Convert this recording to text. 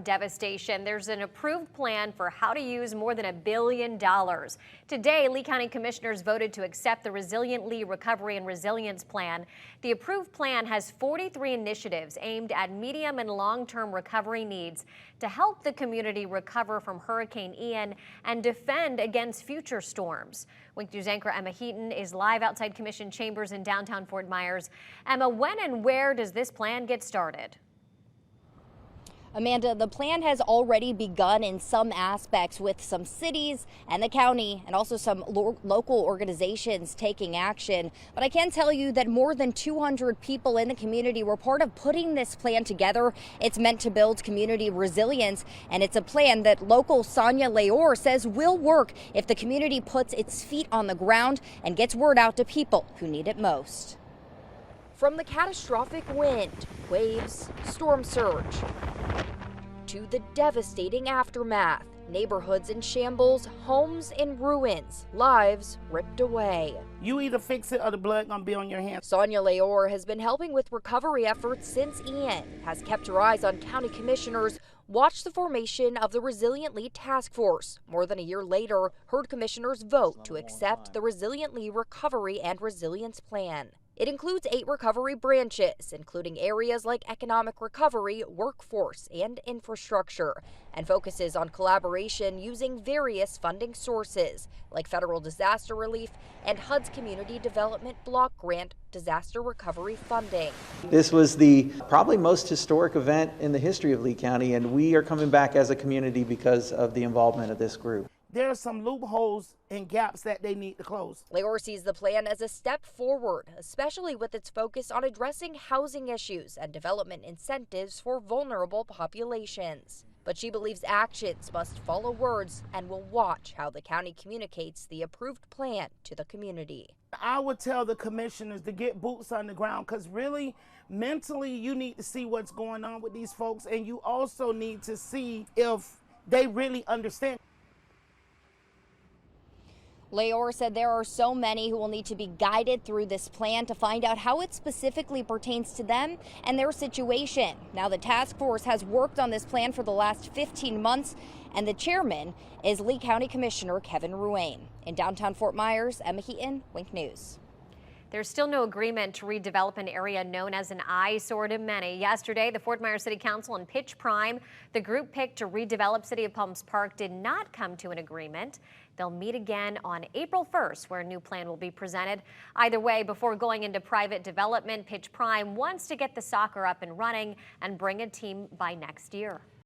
Devastation. There's an approved plan for how to use more than $1 billion. Today, Lee County Commissioners voted to accept the Resilient Lee Recovery and Resilience Plan. The approved plan has 43 initiatives aimed at medium and long-term recovery needs to help the community recover from Hurricane Ian and defend against future storms. Wink News anchor Emma Heaton is live outside Commission chambers in downtown Fort Myers. Emma, when and where does this plan get started? Amanda, the plan has already begun in some aspects with some cities and the county and also some local organizations taking action. But I can tell you that more than 200 people in the community were part of putting this plan together. It's meant to build community resilience, and it's a plan that local Sonia Leor says will work if the community puts its feet on the ground and gets word out to people who need it most. From the catastrophic wind, waves, storm surge, to the devastating aftermath, neighborhoods in shambles, homes in ruins, lives ripped away. You either fix it or the blood gonna be on your hands. Sonia Leor has been helping with recovery efforts since Ian, has kept her eyes on county commissioners, watched the formation of the Resilient Lee Task Force. More than a year later, heard commissioners vote to accept the Resilient Lee Recovery and Resilience Plan. It includes 8 recovery branches, including areas like economic recovery, workforce, and infrastructure, and focuses on collaboration using various funding sources, like federal disaster relief and HUD's Community Development Block Grant disaster recovery funding. This was the probably most historic event in the history of Lee County, and we are coming back as a community because of the involvement of this group. There are some loopholes and gaps that they need to close. Leor sees the plan as a step forward, especially with its focus on addressing housing issues and development incentives for vulnerable populations. But she believes actions must follow words and will watch how the county communicates the approved plan to the community. I would tell the commissioners to get boots on the ground, because really, mentally, you need to see what's going on with these folks, and you also need to see if they really understand. Leor said there are so many who will need to be guided through this plan to find out how it specifically pertains to them and their situation. Now, the task force has worked on this plan for the last 15 months, and the chairman is Lee County Commissioner Kevin Ruane. In downtown Fort Myers, Emma Heaton, Wink News. There's still no agreement to redevelop an area known as an eyesore to many. Yesterday, the Fort Myers City Council and Pitch Prime, the group picked to redevelop City of Palms Park, did not come to an agreement. They'll meet again on April 1st, where a new plan will be presented. Either way, before going into private development, Pitch Prime wants to get the soccer up and running and bring a team by next year.